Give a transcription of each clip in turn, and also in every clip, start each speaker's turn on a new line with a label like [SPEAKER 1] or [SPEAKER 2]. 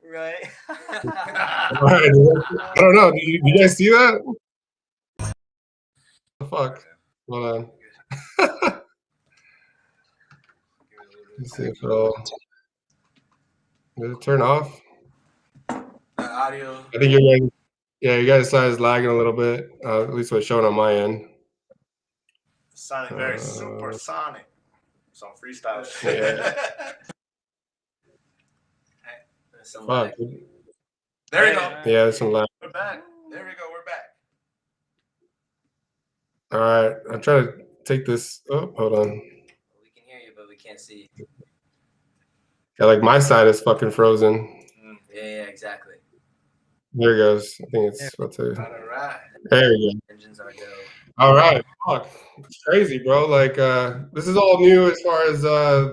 [SPEAKER 1] Right.
[SPEAKER 2] Right. I don't know. Did you guys see that? What the fuck? Hold on. Let's see if it'll. Did it turn off?
[SPEAKER 3] The audio.
[SPEAKER 2] I think you guys' side is lagging a little bit. At least what's showing on my end.
[SPEAKER 4] It's sounding very supersonic. Some freestyle shit.
[SPEAKER 2] Yeah. Fuck.
[SPEAKER 3] There we go.
[SPEAKER 2] Yeah, there's some lag.
[SPEAKER 3] We're back. There we go. We're back.
[SPEAKER 2] All right. I'm trying to take this. Oh, hold on.
[SPEAKER 1] We can hear you, but we can't see.
[SPEAKER 2] Yeah, like my side is fucking frozen.
[SPEAKER 1] Yeah, exactly.
[SPEAKER 2] There it goes. I think it's what's it?
[SPEAKER 3] All right.
[SPEAKER 2] There we go.
[SPEAKER 1] Engines are go.
[SPEAKER 2] All right. Fuck. It's crazy, bro. Like, this is all new as far as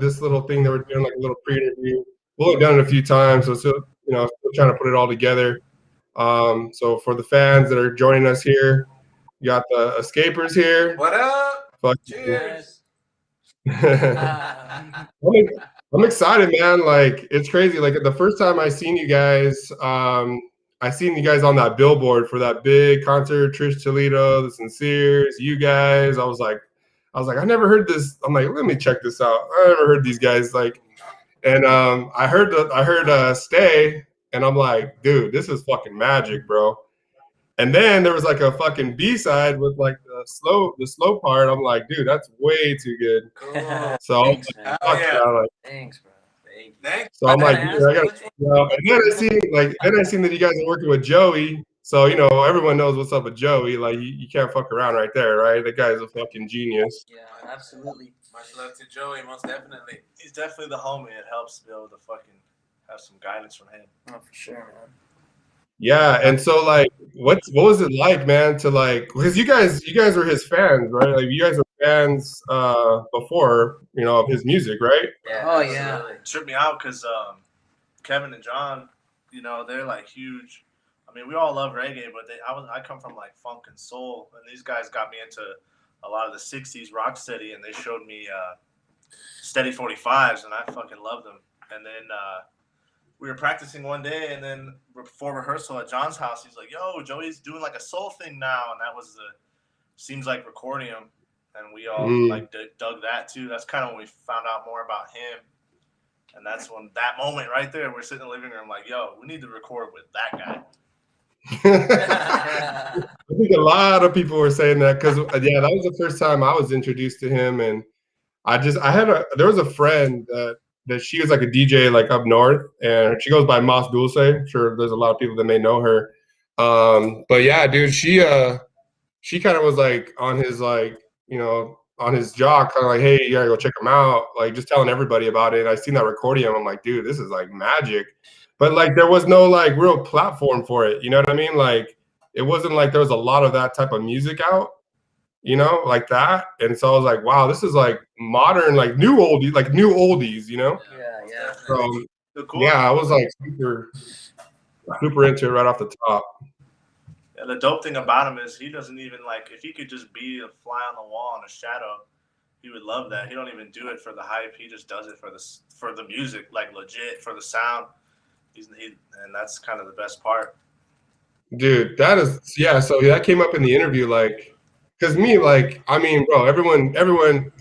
[SPEAKER 2] this little thing that we're doing, like a little pre-interview. We've only done it a few times, so still, still trying to put it all together. So for the fans that are joining us here, you got the escapers here.
[SPEAKER 3] What up?
[SPEAKER 2] Fuck.
[SPEAKER 3] Cheers.
[SPEAKER 2] I'm excited, man. Like, it's crazy. Like, the first time I seen you guys, I seen you guys on that billboard for that big concert, Trish Toledo, the Sinceres, you guys. I was like, I never heard this. I'm like, let me check this out. I never heard these guys. Like, and I heard Stay, and I'm like, dude, this is fucking magic, bro. And then there was like a fucking B-side with like the slow part. I'm like, dude, that's way too good.
[SPEAKER 3] Cool.
[SPEAKER 2] So
[SPEAKER 3] Thanks,
[SPEAKER 2] I'm like, fuck yeah. Like,
[SPEAKER 1] Thanks, bro.
[SPEAKER 3] Thanks.
[SPEAKER 2] so I'm like, dude, I gotta. And then I seen that you guys are working with Joey. So everyone knows what's up with Joey. Like you can't fuck around right there, right? The guy's a fucking genius.
[SPEAKER 1] Yeah, absolutely.
[SPEAKER 3] Much love to Joey, most definitely.
[SPEAKER 4] He's definitely the homie. It helps to be able to fucking have some guidance from him.
[SPEAKER 1] Oh, for sure, man.
[SPEAKER 2] Yeah, and so like, what was it like, man? To like, because you guys were his fans, right? Like you guys were fans before, of his music, right?
[SPEAKER 1] Yeah. Oh yeah.
[SPEAKER 4] It tripped me out because Kevin and John, they're like huge. I mean, we all love reggae, but I come from like funk and soul, and these guys got me into a lot of the '60s rock steady, and they showed me Steady 45s, and I fucking loved them. And then we were practicing one day, and then before rehearsal at John's house, he's like, "Yo, Joey's doing like a soul thing now," and that was Seems Like Recordium, and we all like dug that too. That's kind of when we found out more about him, and that's when that moment right there, we're sitting in the living room like, "Yo, we need to record with that guy."
[SPEAKER 2] I think a lot of people were saying that because that was the first time I was introduced to him, and there was a friend that she was like a DJ like up north, and she goes by Mas Dulce. I'm sure there's a lot of people that may know her. But yeah, dude, she kind of was like on his on his jock, kind of like, hey, you gotta go check him out, like just telling everybody about it. And I seen that Recordium, I'm like, dude, this is like magic. But like there was no like real platform for it, you know what I mean? Like it wasn't like there was a lot of that type of music out, like that. And so I was like, wow, this is like modern, like new oldies,
[SPEAKER 1] Yeah.
[SPEAKER 2] So yeah, I was like super into it right off the top.
[SPEAKER 4] Yeah, the dope thing about him is he doesn't even like, if he could just be a fly on the wall in a shadow, he would love that. He don't even do it for the hype. He just does it for the music, like legit for the sound. And that's kind of the best part.
[SPEAKER 2] Dude, that is, yeah. So that came up in the interview, like, because me, like, I mean, bro, everyone,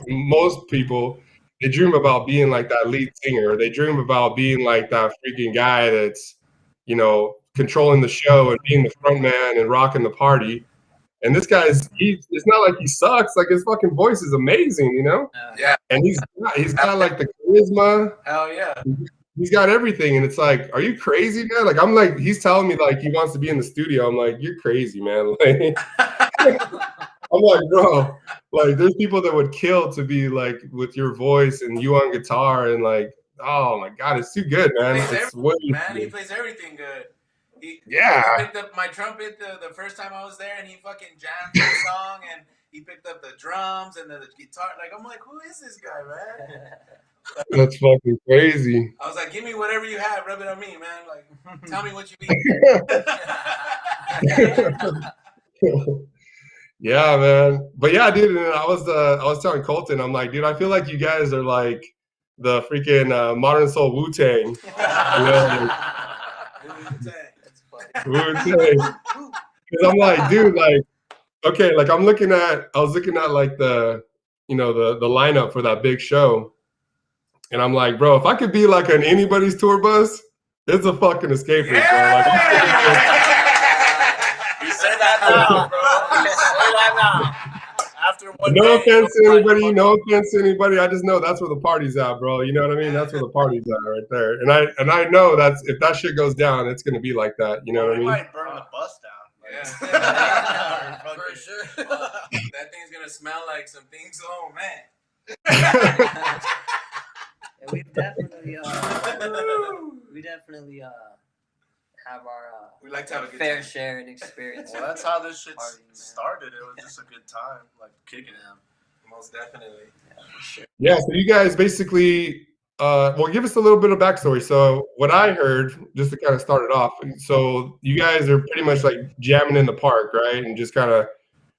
[SPEAKER 2] most people, they dream about being like that lead singer. They dream about being like that freaking guy that's, controlling the show and being the front man and rocking the party. And this guy's, it's not like he sucks. Like his fucking voice is amazing,
[SPEAKER 3] Yeah.
[SPEAKER 2] And he's got like the charisma.
[SPEAKER 3] Hell yeah.
[SPEAKER 2] He's got everything, and it's like, are you crazy, man? Like, I'm like, he's telling me like he wants to be in the studio. I'm like, you're crazy, man. Like, I'm like, bro, like, there's people that would kill to be like with your voice and you on guitar, and like, oh my god, it's too good, man.
[SPEAKER 3] He plays everything good. He picked up my trumpet the first time I was there, and he fucking jammed the song, and he picked up the drums and the guitar. Like, I'm like, who is this guy, man?
[SPEAKER 2] That's fucking crazy.
[SPEAKER 3] I was like, give me whatever you have, rub it on me, man. Like, tell me what you need.
[SPEAKER 2] Yeah, man. But yeah, dude, and I was telling Colton, I'm like, dude, I feel like you guys are like the freaking Modern Soul Wu-Tang. Wu-Tang. Because I'm like, dude, like, okay, like I was looking at like the lineup for that big show, and I'm like, bro, if I could be like on anybody's tour bus, it's a fucking Escapers, bro. Like,
[SPEAKER 4] you say that now, bro. You say that now. After one
[SPEAKER 2] no
[SPEAKER 4] day,
[SPEAKER 2] offense to anybody, I just know that's where the party's at, bro. You know what I mean? That's where the party's at right there. And I know that's if that shit goes down, it's gonna be like that. You know what I mean?
[SPEAKER 4] We might burn the bus down.
[SPEAKER 3] Yeah. For sure. That thing's gonna smell like some things. Oh man.
[SPEAKER 1] Yeah, we definitely have our
[SPEAKER 3] we like to have a good
[SPEAKER 1] fair
[SPEAKER 3] time.
[SPEAKER 1] share and experience.
[SPEAKER 4] Well, that's how this shit started. It was just a good time, like kicking him.
[SPEAKER 3] Most definitely.
[SPEAKER 1] Yeah, for sure.
[SPEAKER 2] Yeah, so you guys basically, well, give us a little bit of backstory. So what I heard, just to kind of start it off, so you guys are pretty much like jamming in the park, right? And just kind of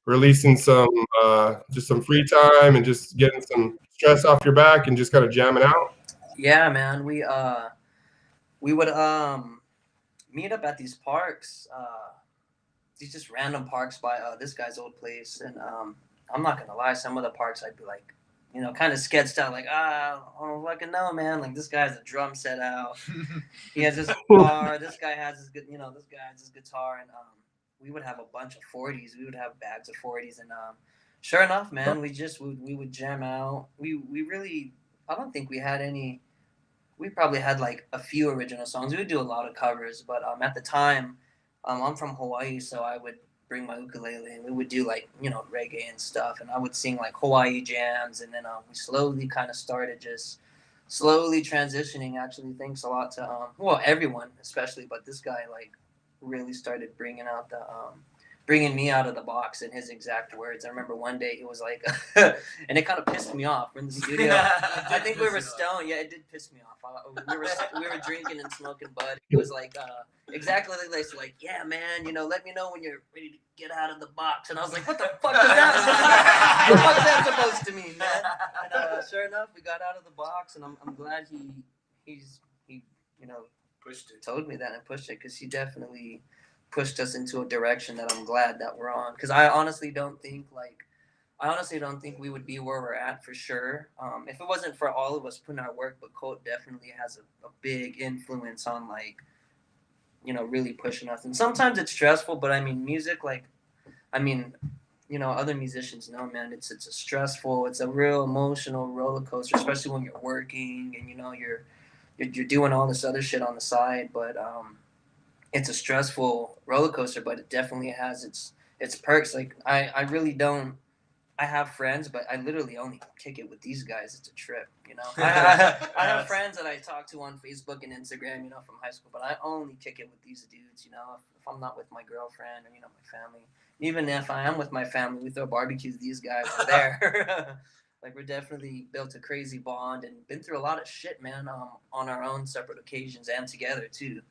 [SPEAKER 2] releasing some, just some free time and just getting some stress off your back and just kind of jamming out.
[SPEAKER 1] Yeah, man. We would meet up at these parks, these just random parks by this guy's old place, and I'm not gonna lie, some of the parks I'd be like, you know, kind of sketched out, like, I don't fucking know, man. Like, this guy has a drum set out, he has his guitar, this guy has his good, you know, this guy has his guitar, and we would have a bunch of 40s. We would have bags of 40s, and sure enough, man, we would jam out. We really, I don't think we had any. We probably had like a few original songs. We would do a lot of covers, but at the time, I'm from Hawaii, so I would bring my ukulele and we would do like, you know, reggae and stuff, and I would sing like Hawaii jams, and then we slowly kind of started just slowly transitioning. Actually, thanks a lot to well, everyone especially, but this guy like really started bringing out the bringing me out of the box in his exact words. I remember one day he was like, and it kind of pissed me off. We're in the studio. I think we were stoned. Yeah, it did piss me off. We were drinking and smoking bud. He was like, exactly like this, like, yeah, man, you know, let me know when you're ready to get out of the box. And I was like, what the fuck is that? What the fuck is that supposed to mean, man? And sure enough, we got out of the box, and I'm glad he you know,
[SPEAKER 3] pushed it.
[SPEAKER 1] Told me that and pushed it, because he definitely pushed us into a direction that I'm glad that we're on. Because I honestly don't think we would be where we're at for sure. If it wasn't for all of us putting our work, but Colt definitely has a big influence on, like, you know, really pushing us. And sometimes it's stressful, but I mean, music, like, I mean, you know, other musicians know, man, it's a stressful, it's a real emotional roller coaster, especially when you're working and, you know, you're doing all this other shit on the side. But it's a stressful roller coaster, but it definitely has its perks. Like, I really don't. I have friends, but I literally only kick it with these guys. It's a trip, you know. I have friends that I talk to on Facebook and Instagram, you know, from high school, but I only kick it with these dudes, you know. If I'm not with my girlfriend or, you know, my family, even if I am with my family, we throw barbecues. These guys are there. Like, we're definitely built a crazy bond and been through a lot of shit, man, on our own separate occasions and together too.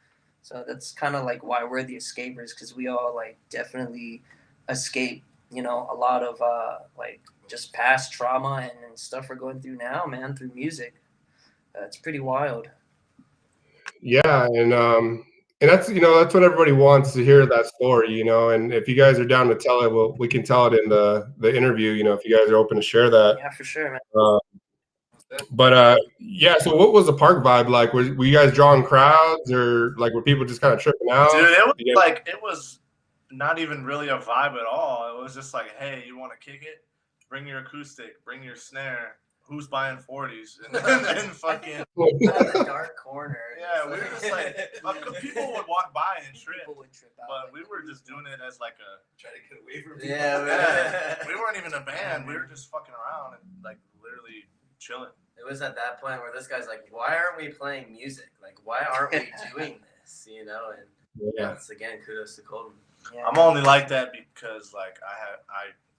[SPEAKER 1] So that's kind of like why we're the escapers, because we all like definitely escape, you know, a lot of like just past trauma and stuff we're going through now, man, through music. It's pretty wild.
[SPEAKER 2] Yeah, and that's, you know, that's what everybody wants to hear, that story, you know. And if you guys are down to tell it, well, we can tell it in the interview, you know, if you guys are open to share that.
[SPEAKER 1] Yeah, for sure, man.
[SPEAKER 2] But yeah, so what was the park vibe like? Were you guys drawing crowds, or like were people just kind of tripping out?
[SPEAKER 4] Dude, it was not even really a vibe at all. It was just like, hey, you want to kick it? Bring your acoustic, bring your snare. Who's buying 40s? And then fucking
[SPEAKER 1] the dark corner.
[SPEAKER 4] Yeah, we were just like, people would walk by and trip.
[SPEAKER 1] People would trip out.
[SPEAKER 4] But we were just doing it as like a
[SPEAKER 3] try to get away from people.
[SPEAKER 4] Yeah, we weren't even a band. We were just fucking around and like literally chilling.
[SPEAKER 5] It was at that point where this guy's like, why aren't we playing music? Like, why aren't we doing this? You know, and that's, again, kudos to Colton.
[SPEAKER 1] Yeah.
[SPEAKER 4] I'm only like that because like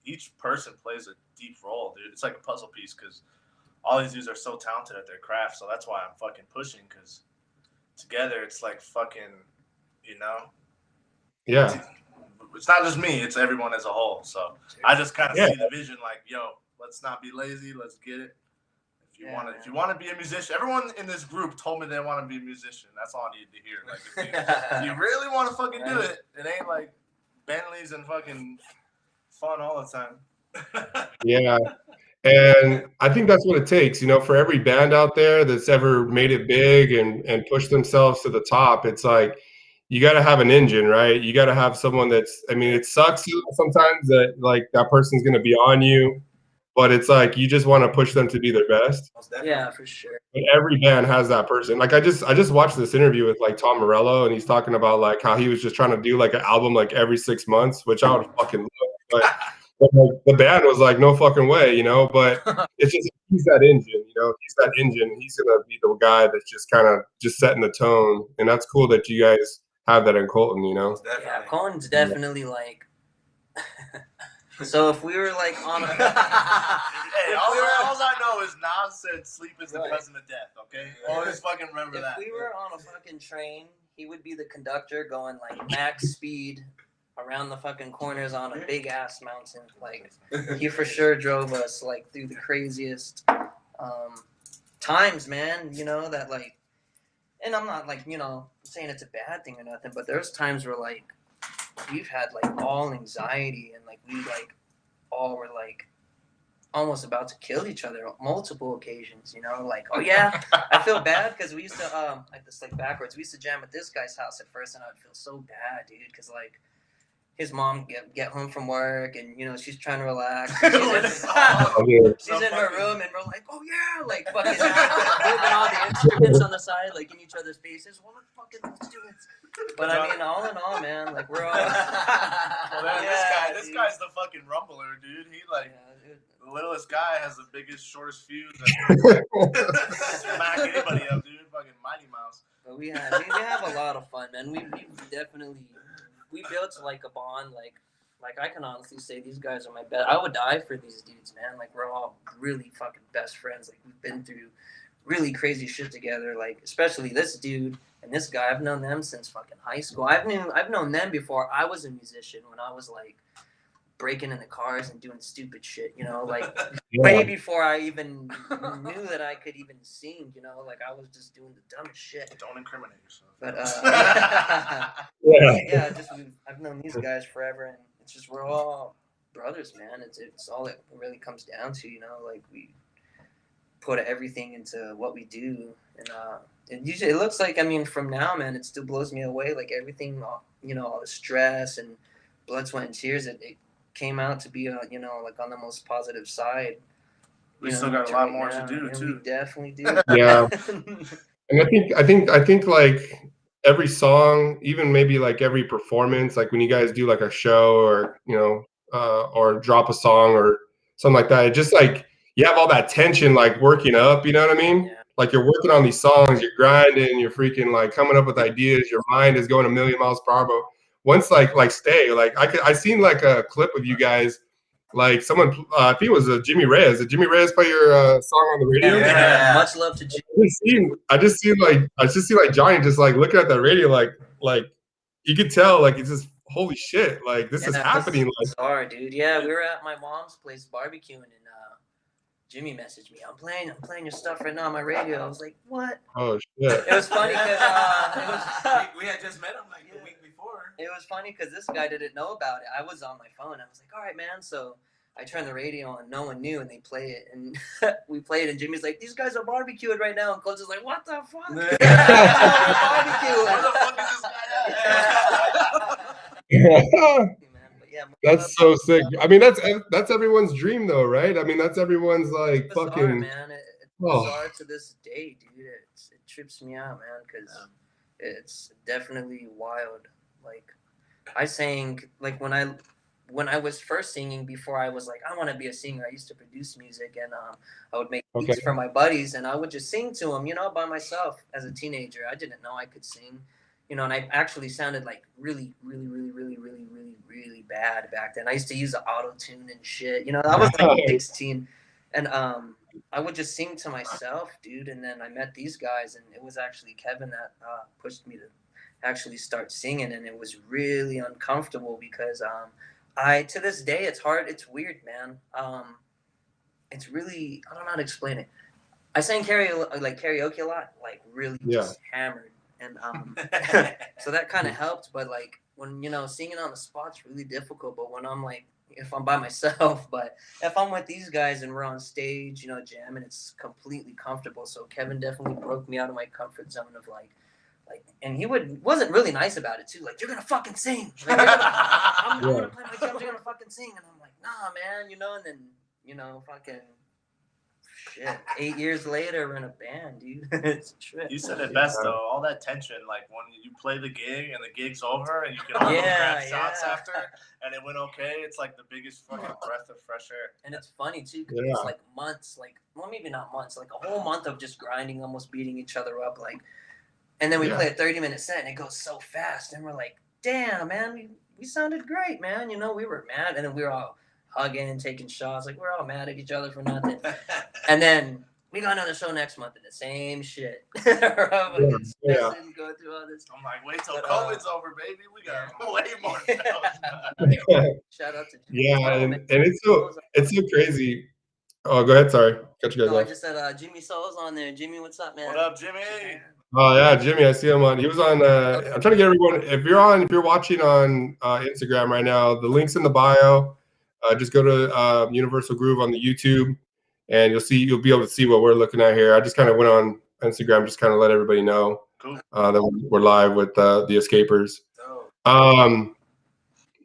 [SPEAKER 4] each person plays a deep role, dude. It's like a puzzle piece, because all these dudes are so talented at their craft. So that's why I'm fucking pushing, because together it's like fucking, you know.
[SPEAKER 2] Yeah.
[SPEAKER 4] It's not just me, it's everyone as a whole. So I just kind of see the vision like, yo, let's not be lazy, let's get it. If If you want to be a musician, everyone in this group told me they want to be a musician. That's all I needed to hear. Like, if you really want to fucking do it, it ain't like Bentleys and fucking fun all the time.
[SPEAKER 2] Yeah. And I think that's what it takes, for every band out there that's ever made it big and pushed themselves to the top. It's like, you got to have an engine, right? You got to have someone it sucks sometimes that like that person's going to be on you, but it's like, you just want to push them to be their best.
[SPEAKER 1] Yeah, for sure.
[SPEAKER 2] But every band has that person. Like I just watched this interview with like Tom Morello, and he's talking about like how he was just trying to do like an album like every 6 months, which I would fucking love. But like, the band was like, no fucking way, But it's just, he's that engine, he's that engine. He's gonna be the guy that's just kind of just setting the tone, and that's cool that you guys have that in Colton,
[SPEAKER 1] Yeah, Colton's definitely like. So if we were like on,
[SPEAKER 4] hey, all I know is Nas said sleep is the cousin of death. Okay, always fucking remember that.
[SPEAKER 1] If we were on a fucking train, he would be the conductor going like max speed around the fucking corners on a big ass mountain. Like he for sure drove us like through the craziest times, man. That like, and I'm not like saying it's a bad thing or nothing, but there's times where like we've had like all anxiety and like we like all were like almost about to kill each other on multiple occasions, like, oh yeah, I feel bad because we used to like this like backwards, we used to jam at this guy's house at first, and I'd feel so bad, dude, because like his mom get home from work and she's trying to relax. She's in her room and we're like, oh yeah, like fucking moving all the instruments on the side, like in each other's faces. Well, let's do it. But I mean, all in all, man, like we're all.
[SPEAKER 4] This guy's the fucking rumbler, dude. He like the littlest guy has the biggest, shortest fuse. Smack anybody up, dude. Fucking Mighty Mouse.
[SPEAKER 1] But we have a lot of fun, man. We definitely. We built like a bond, like I can honestly say these guys are my best. I would die for these dudes, man. Like we're all really fucking best friends. Like we've been through really crazy shit together. Like especially this dude and this guy. I've known them since fucking high school. I've known them before I was a musician, when I was like breaking into cars and doing stupid shit, like way before I even knew that I could even sing, like I was just doing the dumbest shit.
[SPEAKER 4] Don't incriminate yourself.
[SPEAKER 1] But
[SPEAKER 2] yeah,
[SPEAKER 1] I've known these guys forever, and it's just we're all brothers, man. It's all it really comes down to, like we put everything into what we do, and usually it looks like, I mean, from now, man, it still blows me away, like everything, all the stress and blood, sweat, and tears, it came out to be like on the most positive side.
[SPEAKER 4] We still got a lot more to do too.
[SPEAKER 1] We definitely do.
[SPEAKER 2] Yeah. And I think like every song, even maybe like every performance, like when you guys do like a show or drop a song or something like that, it just like you have all that tension like working up, you know what I mean?
[SPEAKER 1] Yeah.
[SPEAKER 2] Like you're working on these songs, you're grinding, you're freaking like coming up with ideas, your mind is going a million miles per hour. But once like stay, like I seen like a clip of you guys, like someone, I think it was Jimmy Reyes. Did Jimmy Reyes play your song on the radio?
[SPEAKER 1] Yeah. Much love to Jimmy.
[SPEAKER 2] I just see like Johnny just like looking at that radio, like you could tell like it's just holy shit, like this is happening. Like
[SPEAKER 1] bizarre, dude. Yeah, we were at my mom's place barbecuing, and Jimmy messaged me. I'm playing your stuff right now on my radio. I was like, what?
[SPEAKER 2] Oh shit!
[SPEAKER 1] It was funny because
[SPEAKER 3] we had just met him like the week before.
[SPEAKER 1] It was funny because this guy didn't know about it. I was on my phone. I was like, all right, man. So I turned the radio on. No one knew, and they play it, and we played. And Jimmy's like, these guys are barbecuing right now. And Coach is like, what the fuck?
[SPEAKER 3] Barbecue.
[SPEAKER 4] Where the fuck is this guy at?
[SPEAKER 2] That's so sick. I mean, that's everyone's dream, though, right? I mean, that's everyone's like
[SPEAKER 1] it's bizarre,
[SPEAKER 2] fucking.
[SPEAKER 1] Man, it's bizarre to this day, dude. It trips me out, man, because it's definitely wild. Like I sang, like when I was first singing, before I was like, I want to be a singer. I used to produce music, and I would make beats for my buddies, and I would just sing to them, by myself as a teenager. I didn't know I could sing. And I actually sounded like really, really, really, really, really, really, really bad back then. I used to use the auto-tune and shit. I was like 16. And I would just sing to myself, dude. And then I met these guys, and it was actually Kevin that pushed me to actually start singing. And it was really uncomfortable because to this day, it's hard. It's weird, man. It's really, I don't know how to explain it. I sang karaoke a lot, like really just hammered, and so that kind of helped. But like when singing on the spot's really difficult. But when I'm like, if I'm by myself, but if I'm with these guys and we're on stage, jamming, it's completely comfortable. So Kevin definitely broke me out of my comfort zone of like, and he wasn't really nice about it too. Like, you're gonna fucking sing. Like, I'm gonna play my drums. You're gonna fucking sing, and I'm like, nah, man, and then fucking. Shit, 8 years later, we're in a band, dude. It's a trip.
[SPEAKER 4] You said it best though. All that tension, like when you play the gig and the gig's over, and you can all grab shots after, and it went okay. It's like the biggest fucking breath of fresh air.
[SPEAKER 1] And it's funny too, because it's like months, maybe not months, like a whole month of just grinding, almost beating each other up, like. And then we play a 30-minute set, and it goes so fast, and we're like, damn, man, we sounded great, man. We were mad, and then we were all hugging and taking shots, like we're all mad at each other for nothing. And then we got another show next month and the same shit. Go through all this.
[SPEAKER 4] I'm like, wait till COVID's over, baby. We got way more shows.
[SPEAKER 1] Shout out to
[SPEAKER 2] Jimmy. And it's so crazy. Oh, go ahead. Sorry, cut you guys off.
[SPEAKER 1] I just said Jimmy Soul's on there. Jimmy, what's up, man?
[SPEAKER 4] What up, Jimmy?
[SPEAKER 2] Oh yeah, Jimmy. I see him on. He was on. I'm trying to get everyone. If you're watching on Instagram right now, the link's in the bio. Just go to Universoul Groove on the YouTube, and you'll be able to see what we're looking at here. I just kind of went on Instagram, just kind of let everybody know that we're live with the Escapers.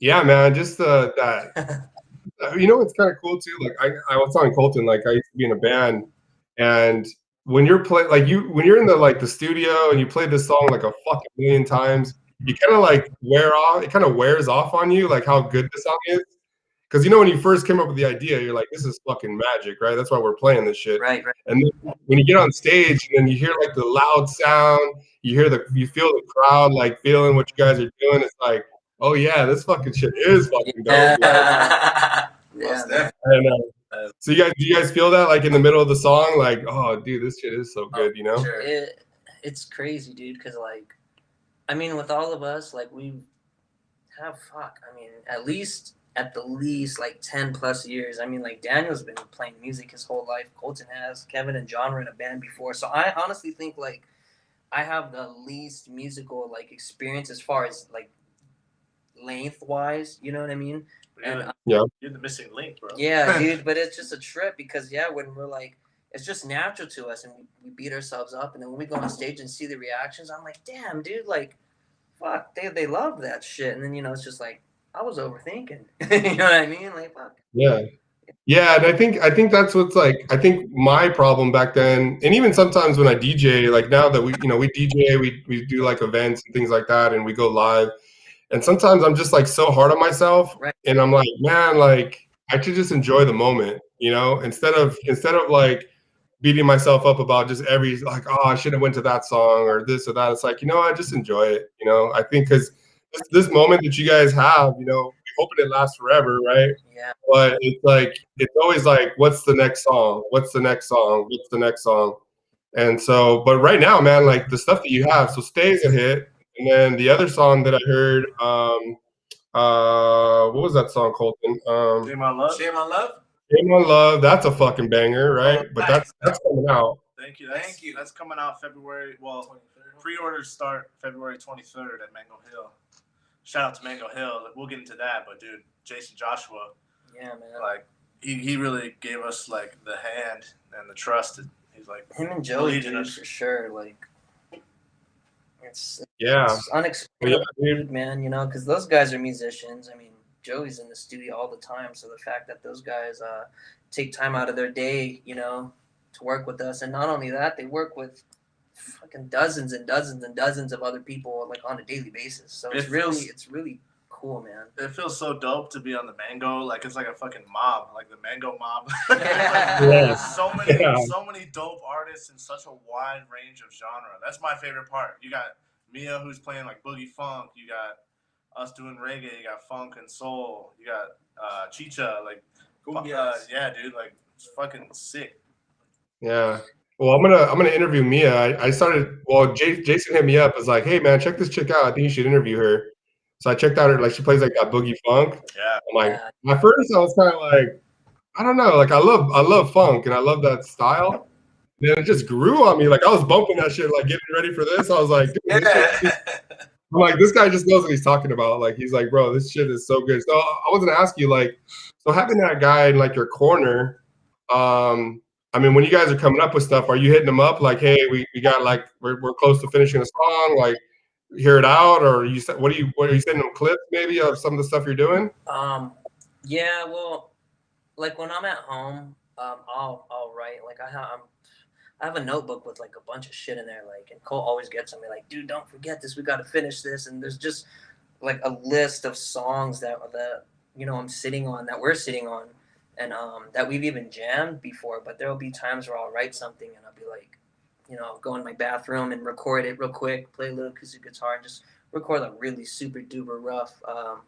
[SPEAKER 2] Yeah, man, just that. It's kind of cool too. Like I was telling Colton, like I used to be in a band, and when you're when you're in the studio and you play this song like a fucking million times, you kind of like wear off. It kind of wears off on you, like how good the song is. Because when you first came up with the idea, you're like, this is fucking magic, right? That's why we're playing this shit.
[SPEAKER 1] Right.
[SPEAKER 2] And then when you get on stage and then you hear like the loud sound, you feel the crowd like feeling what you guys are doing. It's like, oh yeah, this fucking shit is fucking dope. So you guys feel that like in the middle of the song, like, oh dude, this shit is so good,
[SPEAKER 1] Sure. It's crazy, dude. Because with all of us, like we have at the least like 10 plus years. Like Daniel's been playing music his whole life. Colton has. Kevin and John were in a band before. So I honestly think like I have the least musical like experience as far as like lengthwise. You know what I mean?
[SPEAKER 4] And
[SPEAKER 2] you're
[SPEAKER 4] the missing link, bro.
[SPEAKER 1] Yeah, dude. But it's just a trip because when we're like, it's just natural to us and we beat ourselves up. And then when we go on stage and see the reactions, I'm like, damn, dude, like, fuck, they love that shit. And then it's just like, I was overthinking. You know what I mean? Like, fuck.
[SPEAKER 2] Yeah. And I think that's what's like. I think my problem back then, and even sometimes when I DJ, like now that we DJ, we do like events and things like that, and we go live. And sometimes I'm just like so hard on myself, and I'm like, man, like I should just enjoy the moment, instead of like beating myself up about just every like, oh, I should have went to that song or this or that. It's like, I just enjoy it. I think because this moment that you guys have, we hoping it lasts forever, right?
[SPEAKER 1] Yeah.
[SPEAKER 2] But it's like it's always like, what's the next song? What's the next song? What's the next song? And so, but right now, man, like the stuff that you have, so Stay's a hit, and then the other song that I heard, what was that song, Colton?
[SPEAKER 4] Shame on Love.
[SPEAKER 3] Shame on Love.
[SPEAKER 2] Shame on Love. That's a fucking banger, right? But that's coming out.
[SPEAKER 4] Thank you. That's coming out February. Well, pre-orders start February 23rd at Mango Hill. Shout out to Mango Hill. We'll get into that, but dude, Jason Joshua.
[SPEAKER 1] Yeah, man.
[SPEAKER 4] Like he really gave us like the hand and the trust. He's like
[SPEAKER 1] him and Joey, dude, for sure. Like it's unexpected, man. Because those guys are musicians. Joey's in the studio all the time, so the fact that those guys take time out of their day, to work with us, and not only that, they work with fucking dozens and dozens and dozens of other people like on a daily basis. So it's really cool, man.
[SPEAKER 4] It feels so dope to be on the Mango. Like it's like a fucking mob, like the Mango mob. So many dope artists in such a wide range of genre. That's my favorite part. You got Mia, who's playing like boogie funk. You got us doing reggae. You got funk and soul. You got chicha, like yeah, dude, like it's fucking sick.
[SPEAKER 2] Yeah. Well, I'm gonna interview Mia. I started. Well, Jason hit me up. Was like, hey man, check this chick out. I think you should interview her. So I checked out her. Like she plays like that boogie funk.
[SPEAKER 4] Yeah.
[SPEAKER 2] I'm like, at first I was kind of like, I don't know. Like I love funk and I love that style. then it just grew on me. Like I was bumping that shit, like getting ready for this. I was like, dude, I'm like, this guy just knows what he's talking about. Like he's like, bro, this shit is so good. So I was gonna ask you, like, so having that guy in like your corner, I mean, when you guys are coming up with stuff, are you hitting them up like, hey, we got like we're close to finishing a song, like hear it out, or what are you sending them clips maybe of some of the stuff you're doing?
[SPEAKER 1] Yeah, well, like when I'm at home, I'll write. Like I have a notebook with like a bunch of shit in there. Like, and Cole always gets on me like, dude, don't forget this. We got to finish this. And there's just like a list of songs that I'm sitting on, that we're sitting on, and that we've even jammed before. But there'll be times where I'll write something and I'll be like, go in my bathroom and record it real quick, play a little acoustic guitar, and just record a really super duper rough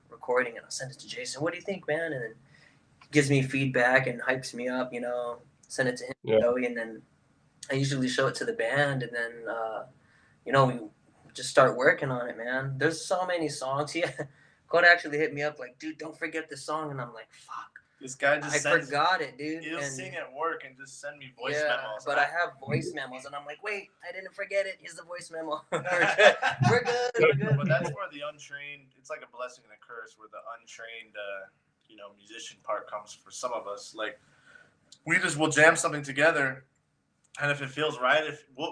[SPEAKER 1] recording, and I'll send it to Jason. What do you think, man? And then he gives me feedback and hypes me up, send it to him, Joey, and then I usually show it to the band, and then we just start working on it, man. There's so many songs. Yeah, Code actually hit me up like, dude, don't forget this song, and I'm like, fuck.
[SPEAKER 4] This guy just
[SPEAKER 1] forgot it, dude.
[SPEAKER 4] He'll sing at work and just send me voice memos.
[SPEAKER 1] But I have voice memos, and I'm like, wait, I didn't forget it. Here's the voice memo. We're good.
[SPEAKER 4] But that's where the untrained, it's like a blessing and a curse, where the untrained, musician part comes for some of us. Like, we'll jam something together, and if it feels right,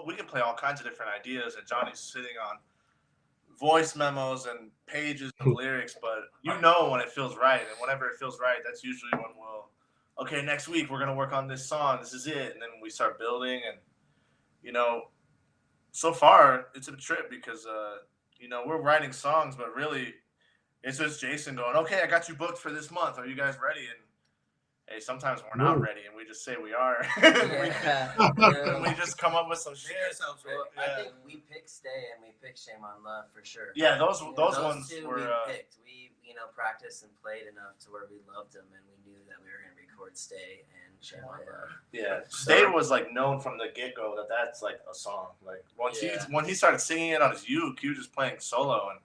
[SPEAKER 4] we can play all kinds of different ideas, and Johnny's sitting on voice memos and pages of lyrics, but when it feels right, and whenever it feels right, that's usually when okay, next week we're gonna work on this song, this is it, and then we start building, and so far it's a trip because we're writing songs, but really it's just Jason going, okay, I got you booked for this month, are you guys ready? And hey, sometimes we're not ready, and we just say we are. We just come up with some shit.
[SPEAKER 5] I think we picked Stay and we picked Shame on Love for sure.
[SPEAKER 4] Yeah, those ones
[SPEAKER 5] two
[SPEAKER 4] were.
[SPEAKER 5] We picked. We practiced and played enough to where we loved them, and we knew that we were gonna record Stay and Shame on Love.
[SPEAKER 4] Yeah, Stay was like known from the get go that's like a song. Like when he started singing it on his uke, he was just playing solo, and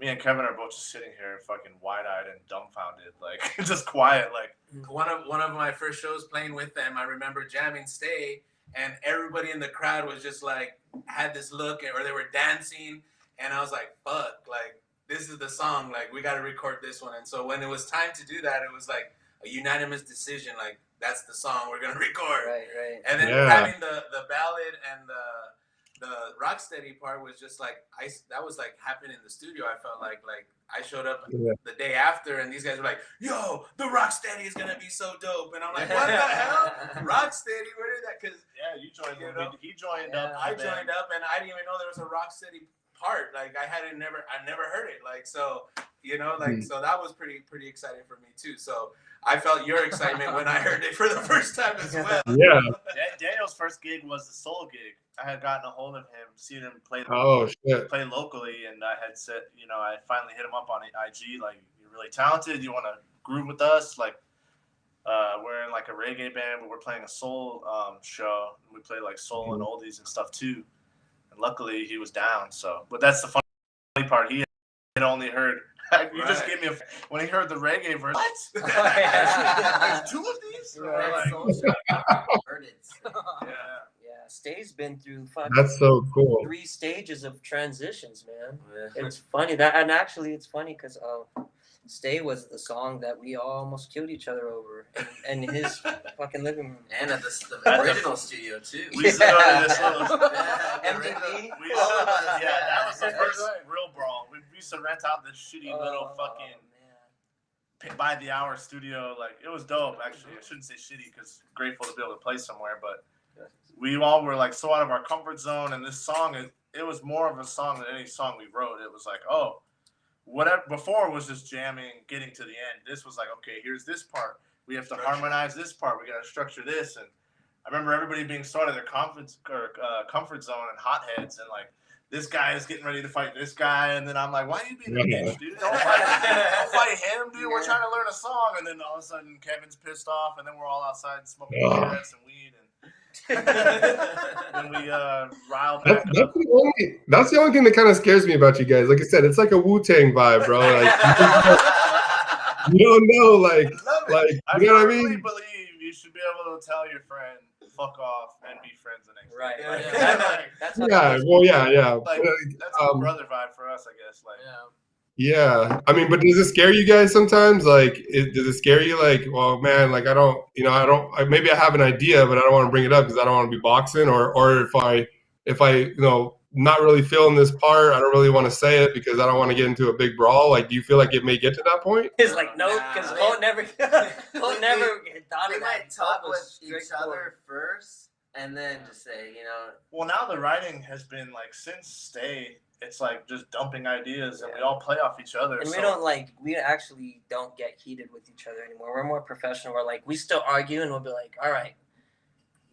[SPEAKER 4] me and Kevin are both just sitting here fucking wide-eyed and dumbfounded, like just quiet. Like
[SPEAKER 3] one of my first shows playing with them, I remember jamming Stay, and everybody in the crowd was just like had this look, or they were dancing, and I was like, fuck, like this is the song, like we got to record this one. And so when it was time to do that, it was like a unanimous decision, like that's the song we're gonna record.
[SPEAKER 1] Right.
[SPEAKER 3] And then having the ballad and the Rocksteady part was just like that was like happening in the studio. I felt like I showed up the day after, and these guys were like, "Yo, the Rocksteady is gonna be so dope," and I'm like, "What the hell, Rocksteady? Where did that?" Because
[SPEAKER 4] you joined. He joined up.
[SPEAKER 3] I joined up, and I didn't even know there was a Rocksteady part. Like I never heard it. Like so, so that was pretty exciting for me too. So I felt your excitement when I heard it for the first time as well.
[SPEAKER 2] Yeah.
[SPEAKER 4] Daniel's first gig was the Soul gig. I had gotten a hold of him, seen him play play locally, and I had said, I finally hit him up on IG, like, you're really talented, you want to groove with us? Like, we're in like a reggae band, but we're playing a soul show. We play like soul and oldies and stuff too. And luckily he was down. So, but that's the funny part. He had only heard. You just gave me when he heard the reggae verse. What? There's two of these?
[SPEAKER 5] Heard it.
[SPEAKER 1] Yeah, Stay's been through
[SPEAKER 2] That's so cool.
[SPEAKER 1] 3 stages of transitions, man. It's funny and actually it's funny because Stay was the song that we almost killed each other over in his fucking living room.
[SPEAKER 5] And at the original studio too.
[SPEAKER 4] We used to go to this little
[SPEAKER 1] MTV.
[SPEAKER 4] That was the first real brawl. We used to rent out this shitty little fucking by the hour studio. Like, it was dope, actually. I shouldn't say shitty because grateful to be able to play somewhere, but we all were like so out of our comfort zone, and this song it was more of a song than any song we wrote. It was like, whatever. Before it was just jamming, getting to the end. This was like, okay, here's this part. We have to harmonize this part. We got to structure this. And I remember everybody being so out of their comfort zone and hotheads, and like, this guy is getting ready to fight this guy, and then I'm like, why are you being a bitch, dude? Don't fight him, dude. We're trying to learn a song, and then all of a sudden Kevin's pissed off, and then we're all outside smoking cigarettes and weed, and we riled back up.
[SPEAKER 2] That's the only thing that kind of scares me about you guys. Like I said, it's like a Wu-Tang vibe, bro. Like, you don't know, like, you know what I mean?
[SPEAKER 4] Believe you should be able to tell your friend, fuck off and be friends the next
[SPEAKER 5] Right.
[SPEAKER 4] day.
[SPEAKER 5] That's
[SPEAKER 2] yeah.
[SPEAKER 4] Like that's a brother vibe for us, I guess. Like,
[SPEAKER 2] yeah. I mean, but does it scare you guys sometimes? Like, does it scare you? Like, well, man, like I don't, maybe I have an idea, but I don't want to bring it up because I don't want to be boxing, or if I, not really feeling this part, I don't really want to say it because I don't want to get into a big brawl. Like, do you feel like it may get to that point?
[SPEAKER 5] It's like, no, because Colt never thought of that. We might talk with each other first and then just say,
[SPEAKER 4] Well, now the writing has been like since Stay, it's like just dumping ideas and we all play off each other.
[SPEAKER 5] And we actually don't get heated with each other anymore. We're more professional. We're like, we still argue and we'll be like, all right.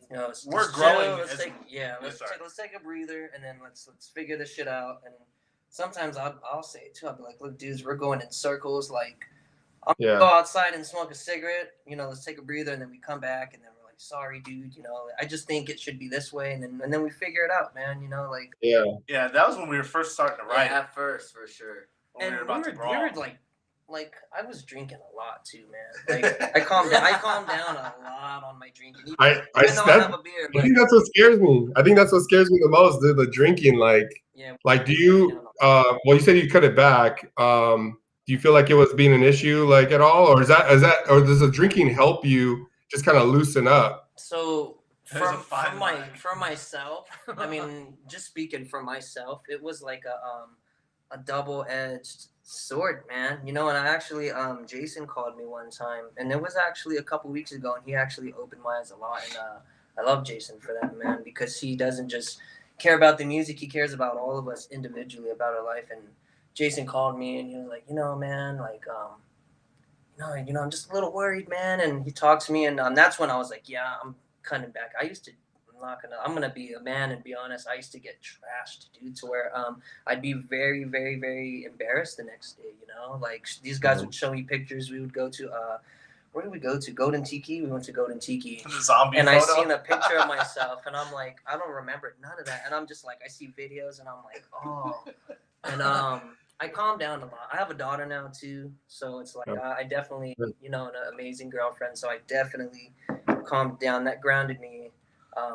[SPEAKER 4] We're growing.
[SPEAKER 5] Let's take a breather and then let's figure this shit out. And sometimes I'll say it too. I'll be like, look, dudes, we're going in circles. Like, I'm gonna go outside and smoke a cigarette. Let's take a breather and then we come back and then we're like, sorry, dude. I just think it should be this way. And then we figure it out, man.
[SPEAKER 4] Yeah, that was when we were first starting to write.
[SPEAKER 5] Yeah, at first, for sure.
[SPEAKER 4] When we were
[SPEAKER 5] like I was drinking a lot too, man. Like I calmed down a lot on my drinking. I have a beer.
[SPEAKER 2] I think that's what scares me. I think that's what scares me the most, the drinking. Like do you? Well, you said you cut it back. Do you feel like it was being an issue, like at all, or or does the drinking help you just kind of loosen up?
[SPEAKER 5] So for myself, I mean, just speaking for myself, it was like a double-edged sword, man. And I actually Jason called me one time, and it was actually a couple weeks ago, and he actually opened my eyes a lot, and I love Jason for that, man, because he doesn't just care about the music, he cares about all of us individually, about our life. And Jason called me and he was like, man, like I'm just a little worried, man. And he talked to me, and that's when I was like, yeah, I'm cutting back. I'm gonna be a man and be honest. I used to get trashed, dude, to where I'd be very, very, very embarrassed the next day. Like these guys would show me pictures. We would go to where did we go to? Golden Tiki. We went to Golden Tiki.
[SPEAKER 4] The zombie
[SPEAKER 5] and
[SPEAKER 4] photo.
[SPEAKER 5] I seen a picture of myself, and I'm like, I don't remember none of that. And I'm just like, I see videos, and I'm like, oh. And I calmed down a lot. I have a daughter now too, so it's like I definitely, an amazing girlfriend. So I definitely calmed down. That grounded me.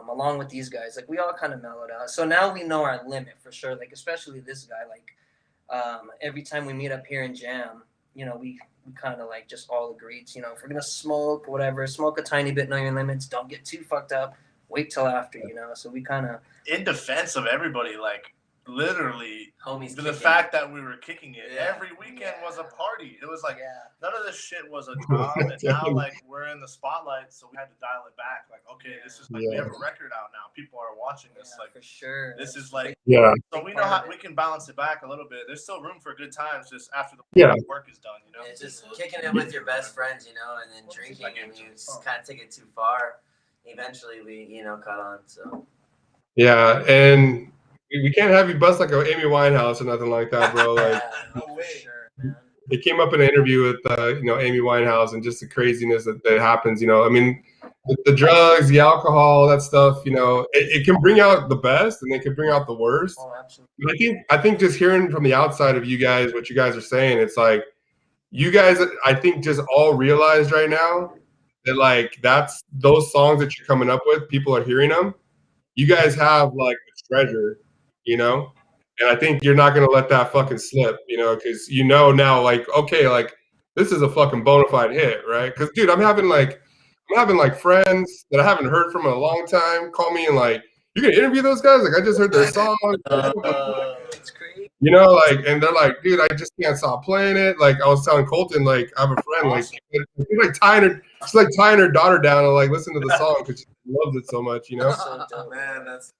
[SPEAKER 5] Along with these guys, like we all kind of mellowed out. So now we know our limit for sure. Like especially this guy, like every time we meet up here in jam, we kind of like just all agreed, if we're gonna smoke, whatever, smoke a tiny bit, know your limits, don't get too fucked up, wait till after, So we kind of,
[SPEAKER 4] in defense of everybody, like literally,
[SPEAKER 5] homies,
[SPEAKER 4] the fact that we were kicking it every weekend was a party. It was like none of this shit was a job, and now like we're in the spotlight, so we had to dial it back. Like, okay, this is like we have a record out now. People are watching this. Like
[SPEAKER 5] for sure,
[SPEAKER 4] this is like So we know how we can balance it back a little bit. There's still room for good times just after the work is done.
[SPEAKER 5] It's just kicking it with your best friends, and then drinking, and you just kind of take it too far. Eventually, we caught on. So
[SPEAKER 2] and we can't have you bust like an Amy Winehouse or nothing like that, bro. Like,
[SPEAKER 5] no way. Sure, man.
[SPEAKER 2] It came up in an interview with Amy Winehouse and just the craziness that happens. I mean, the drugs, the alcohol, that stuff. It can bring out the best and it can bring out the worst.
[SPEAKER 5] Oh, absolutely.
[SPEAKER 2] But I think just hearing from the outside of you guys, what you guys are saying, it's like you guys, I think, just all realized right now that like that's those songs that you're coming up with. People are hearing them. You guys have like a treasure. And I think you're not going to let that fucking slip, because now, like, okay, like, this is a fucking bona fide hit, right? Because, dude, I'm having friends that I haven't heard from in a long time call me and, like, you're going to interview those guys? Like, I just heard their song.
[SPEAKER 5] It's crazy.
[SPEAKER 2] And they're like, dude, I just can't stop playing it. Like, I was telling Colton, like, I have a friend, like, she's like tying her daughter down and, like, listen to the song because she loves it so much,
[SPEAKER 5] So dope, man, that's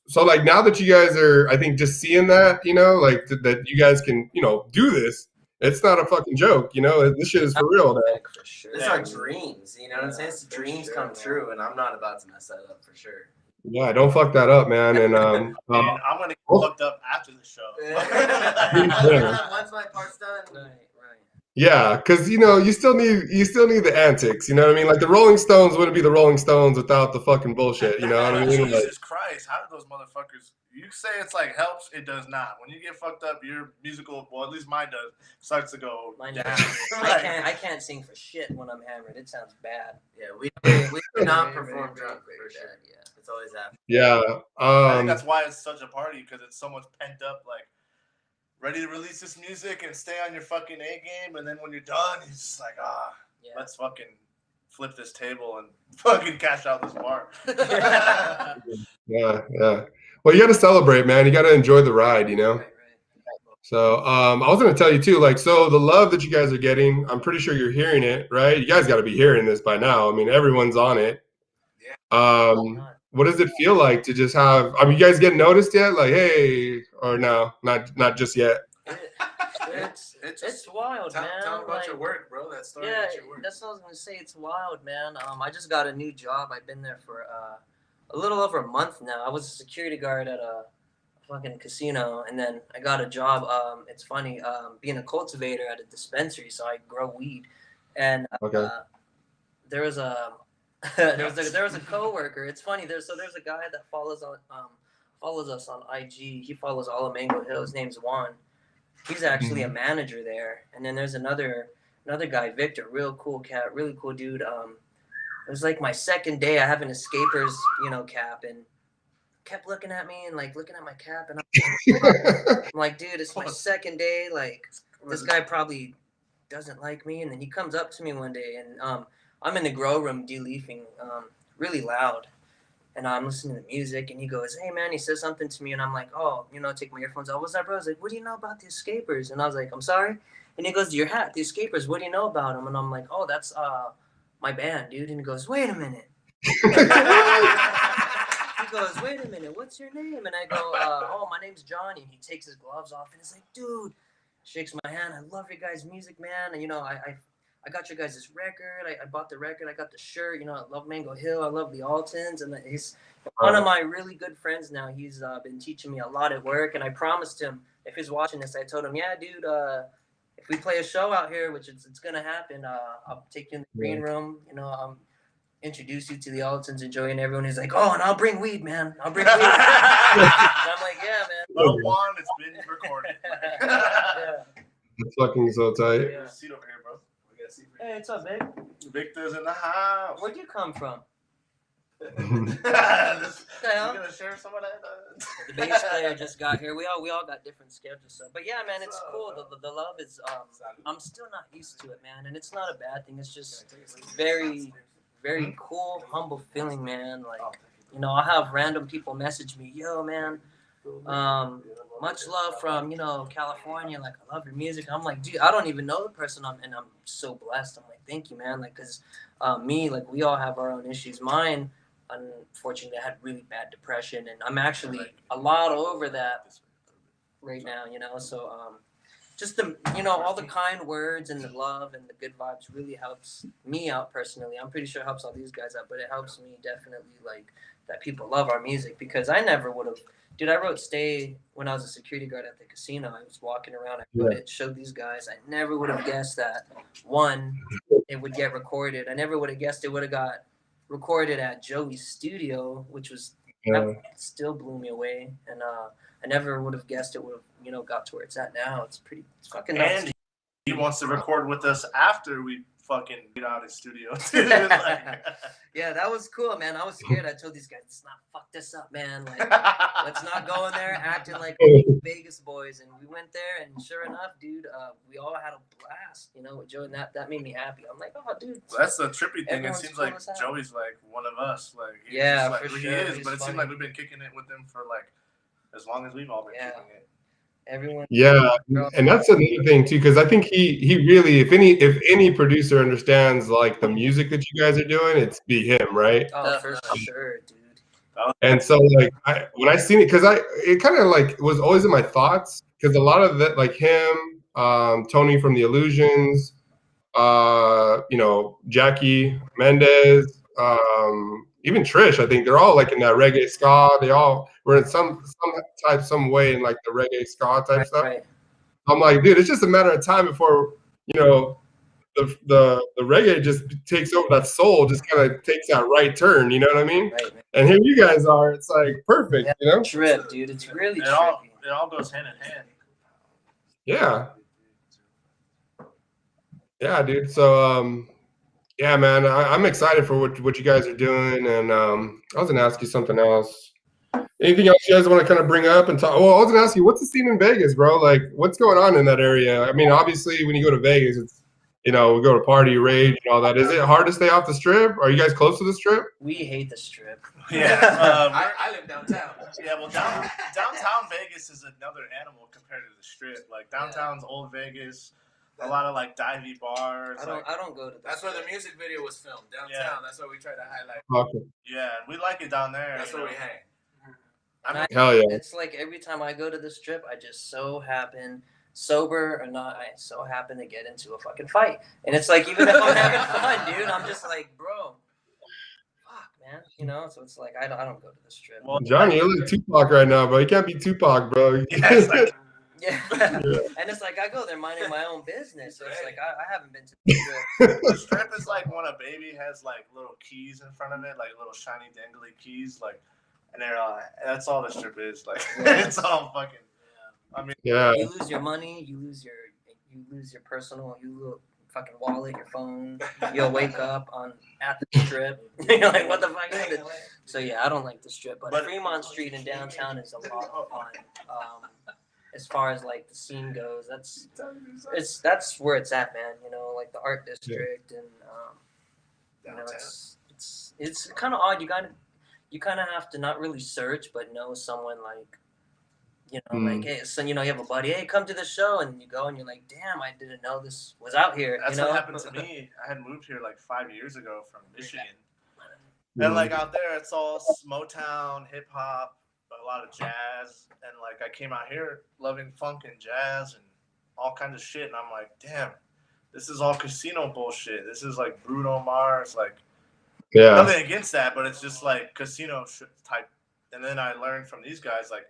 [SPEAKER 2] so like now that you guys are, I think, just seeing that, like that you guys can, do this. It's not a fucking joke, This shit is for real now.
[SPEAKER 5] For sure. These are dreams, what I'm saying? It's dreams come true, and I'm not about to mess that up for sure.
[SPEAKER 2] Yeah, don't fuck that up, man. And
[SPEAKER 4] I'm gonna get fucked up after the show.
[SPEAKER 5] Once my part's done, right.
[SPEAKER 2] Yeah, because you still need the antics. You know what I mean? Like the Rolling Stones wouldn't be the Rolling Stones without the fucking bullshit. You know what I mean?
[SPEAKER 4] Jesus Christ, how did those motherfuckers? you say it's like helps, it does not. When you get fucked up, your musical, well, at least mine does, starts to go down.
[SPEAKER 5] I can't sing for shit when I'm hammered. It sounds bad.
[SPEAKER 3] Yeah, we do not perform drunk for sure. Yeah, it's always happening.
[SPEAKER 2] Yeah,
[SPEAKER 4] I think that's why it's such a party, because it's so much pent up, like ready to release this music and stay on your fucking A game, and then when you're done, it's just like let's fucking flip this table and fucking cash out this bar.
[SPEAKER 2] Yeah. Well, you got to celebrate, man. You got to enjoy the ride, you know. So I was going to tell you too, like, so the love that you guys are getting, I'm pretty sure you're hearing it, right? You guys got to be hearing this by now. I mean, everyone's on it. What does it feel like to just have? I mean, you guys getting noticed yet? Like, hey, or no, not just yet.
[SPEAKER 5] It's wild, man.
[SPEAKER 3] Tell them about your work, bro. That story.
[SPEAKER 5] Yeah, that's what I was gonna say. It's wild, man. I just got a new job. I've been there for a little over a month now. I was a security guard at a fucking casino, and then I got a job. It's funny, being a cultivator at a dispensary, so I grow weed. And there was a there was a coworker. It's funny. There's a guy that follows us on IG. He follows all of Mango Hill. His name's Juan. He's actually a manager there. And then there's another guy, Victor, real cool cat, really cool dude. It was like my second day. I have an escapers, cap, and kept looking at me and like looking at my cap, and I'm like, dude, it's my second day. Like, this guy probably doesn't like me. And then he comes up to me one day, and I'm in the grow room de-leafing, really loud. And I'm listening to music, and he goes, hey, man, he says something to me, and I'm like, oh, take my earphones out. What's that, bro? I was like, what do you know about the escapers? And I was like, I'm sorry? And he goes, your hat, the escapers, what do you know about them? And I'm like, oh, that's my band, dude. And he goes, wait a minute. He goes, wait a minute, what's your name? And I go, oh, my name's Johnny. And he takes his gloves off, and he's like, dude, shakes my hand. I love your guys' music, man. And, I got your guys' record. I bought the record. I got the shirt. I love Mango Hill. I love the Altons. And he's one of my really good friends now. He's been teaching me a lot at work. And I promised him, if he's watching this, I told him, yeah, dude, if we play a show out here, which it's going to happen, I'll take you in the green room, introduce you to the Altons and Joey and everyone. He's like, oh, and I'll bring weed, man. I'll bring weed. And I'm like, yeah, man.
[SPEAKER 4] Well, Juan, it's been recorded.
[SPEAKER 5] Yeah.
[SPEAKER 2] It's fucking so tight.
[SPEAKER 4] Yeah. Seat over here, bro.
[SPEAKER 5] Hey, what's up, babe?
[SPEAKER 4] Victor's in the house.
[SPEAKER 5] Where'd you come from?
[SPEAKER 4] You gonna share some of that?
[SPEAKER 5] The bass player just got here. We all got different schedules, so. But yeah, man, it's cool. The love is. I'm still not used to it, man, and it's not a bad thing. It's just very, very cool, humble feeling, man. Like, I'll have random people message me, yo, man. Much love from California. Like, I love your music. I'm like, dude, I don't even know the person, and I'm so blessed. I'm like, thank you, man. Like, cause me, like, we all have our own issues. Mine, unfortunately, I had really bad depression, and I'm actually a lot over that right now. So just the all the kind words and the love and the good vibes really helps me out personally. I'm pretty sure it helps all these guys out, but it helps me definitely, like, that people love our music, because I never would have. Dude, I wrote Stay when I was a security guard at the casino. I was walking around. I wrote it, showed these guys. I never would have guessed that, one, it would get recorded. I never would have guessed it would have got recorded at Joey's studio, which was that still blew me away. And I never would have guessed it would have, got to where it's at now. It's fucking nuts.
[SPEAKER 4] And he wants to record with us after we fucking get out of studio.
[SPEAKER 5] Yeah, that was cool, man. I was scared. I told these guys, let's not fuck this up, man. Like, let's not go in there acting like Vegas boys. And we went there, and sure enough, dude, we all had a blast, with Joey, and that made me happy. I'm like, oh, dude.
[SPEAKER 4] Well, that's the trippy thing. It seems cool, like Joey's like one of us. Like, for sure. He is, but it seems like we've been kicking it with him for like as long as we've all been kicking it.
[SPEAKER 5] Everyone.
[SPEAKER 2] Yeah, and that's another thing too, because I think he really, if any producer understands like the music that you guys are doing, it's be him, right?
[SPEAKER 5] Oh, for sure, dude.
[SPEAKER 2] And so like when I seen it, because it kind of like was always in my thoughts, because a lot of that, like him, Tony from the Illusions, Jackie Mendez, even Trish, I think they're all like in that reggae ska. They all were in some way in like the reggae ska type stuff. Right. I'm like, dude, it's just a matter of time before the reggae just takes over. That soul just kind of takes that right turn. You know what I mean?
[SPEAKER 5] Right,
[SPEAKER 2] and here you guys are. It's like perfect. You know?
[SPEAKER 5] Trip, dude. It's really
[SPEAKER 4] it all goes hand in hand.
[SPEAKER 2] Yeah. Yeah, dude. So yeah, man, I'm excited for what you guys are doing, and I was gonna ask you something else. Anything else you guys want to kind of bring up and talk? Well, I was gonna ask you, what's the scene in Vegas, bro? Like, what's going on in that area? I mean, obviously, when you go to Vegas, it's we go to party, rage, and all that. Is it hard to stay off the strip? Are you guys close to the strip?
[SPEAKER 5] We hate the strip.
[SPEAKER 4] Yeah,
[SPEAKER 3] I live downtown.
[SPEAKER 4] Yeah, well, downtown Vegas is another animal compared to the strip. Like downtown's old Vegas. A lot of like divey bars.
[SPEAKER 5] I don't go to.
[SPEAKER 3] That's where the music video was filmed downtown. Yeah. That's what we try to highlight.
[SPEAKER 2] Okay.
[SPEAKER 4] Yeah, we like it down there.
[SPEAKER 3] That's where we hang.
[SPEAKER 2] Hell yeah!
[SPEAKER 5] It's like every time I go to the strip, I just so happen, sober or not, I so happen to get into a fucking fight, and it's like even if I'm having fun, dude, I'm just like, bro, fuck, man, So it's like I don't go to the strip.
[SPEAKER 2] Well, Johnny, you're like Tupac right now, bro. You can't be Tupac, bro.
[SPEAKER 5] Yeah. And it's like I go there minding my own business. So it's like I haven't been to the strip.
[SPEAKER 4] The strip is like when a baby has like little keys in front of it, like little shiny dangly keys, like, and they're that's all the strip is. Like it's all fucking. I mean,
[SPEAKER 2] yeah.
[SPEAKER 5] You lose your money, you lose your personal, fucking wallet, your phone. You'll wake up at the strip. You're like, what the fuck is this? So yeah, I don't like the strip, but Fremont Street in downtown is a lot of fun. As far as like the scene goes, that's where it's at, man. Like the art district, and it's kind of odd. You kind of have to not really search, but know someone like, like, hey, so you have a buddy, hey, come to the show, and you go and you're like, damn, I didn't know this was out here.
[SPEAKER 4] That's what happened to me. I had moved here like 5 years ago from Michigan, and like out there, it's all Motown, hip hop. A lot of jazz, and like I came out here loving funk and jazz and all kinds of shit, and I'm like, damn, this is all casino bullshit. This is like Bruno Mars, like, nothing against that, but it's just like casino type. And then I learned from these guys, like,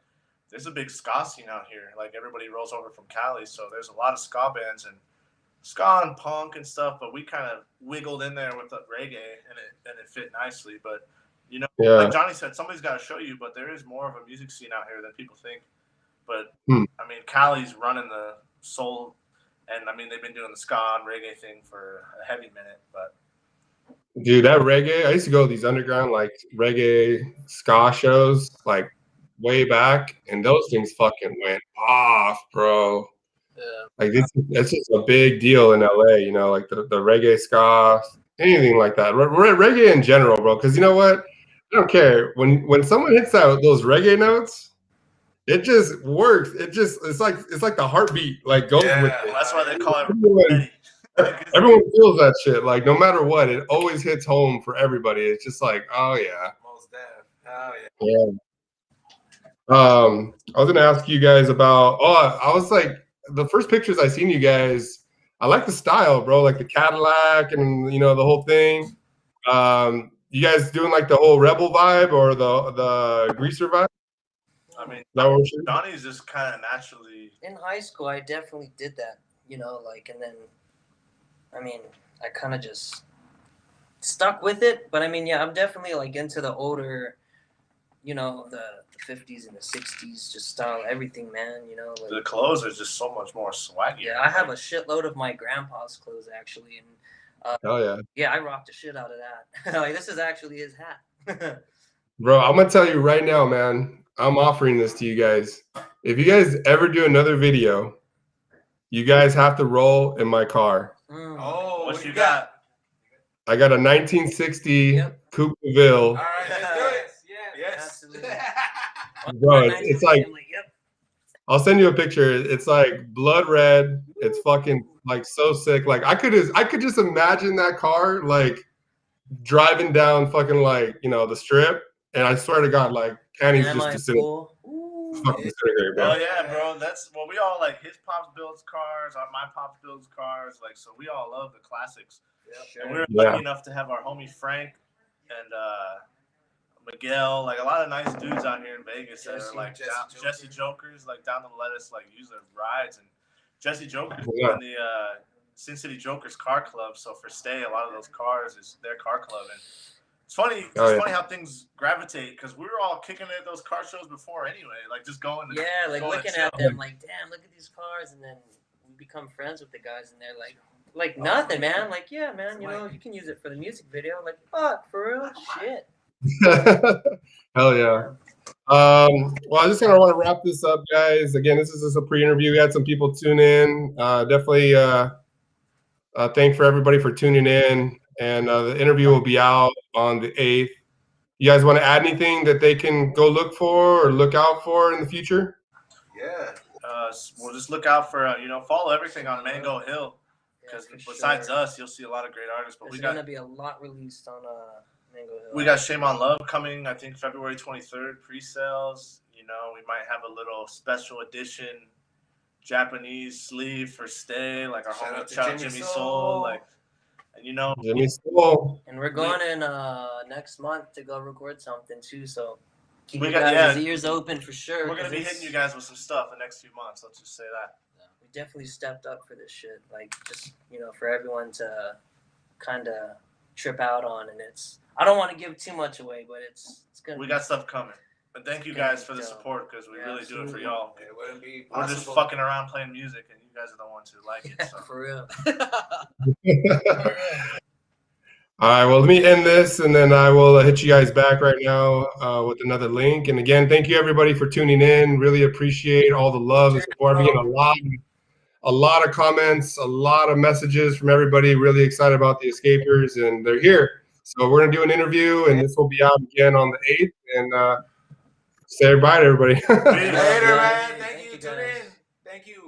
[SPEAKER 4] there's a big ska scene out here. Like everybody rolls over from Cali, so there's a lot of ska bands and ska and punk and stuff. But we kind of wiggled in there with the reggae, and it fit nicely, but. Like Johnny said, somebody's got to show you, but there is more of a music scene out here than people think. But, I mean, Cali's running the soul, and, I mean, they've been doing the ska and reggae thing for a heavy minute, but.
[SPEAKER 2] Dude, that reggae, I used to go to these underground, like, reggae ska shows, like, way back, and those things fucking went off, bro.
[SPEAKER 5] Yeah.
[SPEAKER 2] Like, it's just a big deal in LA, like, the reggae ska, anything like that. Reggae in general, bro, because you know what? I don't care when someone hits those reggae notes, it just works. It's like the heartbeat like goes with it.
[SPEAKER 4] That's why they call it.
[SPEAKER 2] Everyone feels that shit. Like no matter what, it always hits home for everybody. It's just like, oh yeah.
[SPEAKER 3] Most deaf. Oh
[SPEAKER 2] yeah. I was gonna ask you guys about. I was like the first pictures I seen you guys. I like the style, bro. Like the Cadillac and the whole thing. You guys doing like the whole rebel vibe or the greaser vibe?
[SPEAKER 4] I mean,
[SPEAKER 2] Johnny's
[SPEAKER 4] just kind of naturally.
[SPEAKER 5] In high school, I definitely did that, like, and then, I mean, I kind of just stuck with it. But I mean, yeah, I'm definitely like into the older, the 50s and the 60s, just style, everything, man. Like,
[SPEAKER 4] the clothes are just so much more swaggy.
[SPEAKER 5] Yeah, I have a shitload of my grandpa's clothes actually, and.
[SPEAKER 2] Oh yeah.
[SPEAKER 5] Yeah, I rocked the shit out of that. Like this is actually his hat.
[SPEAKER 2] Bro, I'm gonna tell you right now, man. I'm offering this to you guys. If you guys ever do another video, you guys have to roll in my car.
[SPEAKER 3] Oh,
[SPEAKER 4] what you got?
[SPEAKER 2] I got a 1960 Coupe de Ville.
[SPEAKER 3] All right, let's do it. Yes.
[SPEAKER 5] Absolutely.
[SPEAKER 2] Bro, it's like. I'll send you a picture. It's like blood red. It's fucking like so sick. Like I could just imagine that car like driving down fucking like the strip, and I swear to God, like Kenny's just disintegrating. Fucking disintegrating, bro.
[SPEAKER 4] Oh yeah, bro. That's we all like. His pops builds cars. My pops builds cars. Like so, we all love the classics. Yeah. And we were lucky enough to have our homie Frank and Miguel, like a lot of nice dudes out here in Vegas that are like Jesse Jokers, like down to let us like use their rides. And Jesse Jokers Sin City Jokers car club. So for Stay, a lot of those cars is their car club. And it's funny. It's funny how things gravitate because we were all kicking at those car shows before anyway. Like just going.
[SPEAKER 5] Like looking at them, like damn, look at these cars, and then we become friends with the guys, and they're like nothing, man. Like yeah, man, you know, you can use it for the music video. Like fuck, for real, shit.
[SPEAKER 2] Hell yeah. Well, I just kind of want to wrap this up, guys. Again, this is just a pre-interview. We had some people tune in. Definitely thank for everybody for tuning in. And the interview will be out on the 8th. You guys want to add anything that they can go look for or look out for in the future?
[SPEAKER 4] Yeah. We'll just look out for, follow everything on Mango Hill. Because besides us, you'll see a lot of great artists. But
[SPEAKER 5] there's going to be a lot released on Mango Hill.
[SPEAKER 4] We got Shame on Love coming, I think, February 23rd, pre-sales. You know, we might have a little special edition Japanese sleeve for Stay, like our homie Jimmy Soul. Like, and
[SPEAKER 2] Jimmy Soul.
[SPEAKER 5] And we're going in next month to go record something too, so keep your guys' ears open for sure.
[SPEAKER 4] We're gonna be hitting you guys with some stuff the next few months. Let's just say that.
[SPEAKER 5] Yeah, we definitely stepped up for this shit. Like just for everyone to kind of trip out on, and I don't want to give too much away, but it's gonna.
[SPEAKER 4] We got stuff coming. But thank you guys for the support because we really do it for y'all. It wouldn't be possible. We're just fucking around playing music, and you guys are the ones who like it. So.
[SPEAKER 5] For real.
[SPEAKER 2] All right, well, let me end this, and then I will hit you guys back right now with another link. And again, thank you everybody for tuning in. Really appreciate all the love and support. I'm getting a lot of comments, a lot of messages from everybody. Really excited about the Escapers, and they're here. So we're gonna do an interview, and this will be out again on the 8th. And say bye to everybody.
[SPEAKER 3] Later, man. Thank you. Tune in. Thank you.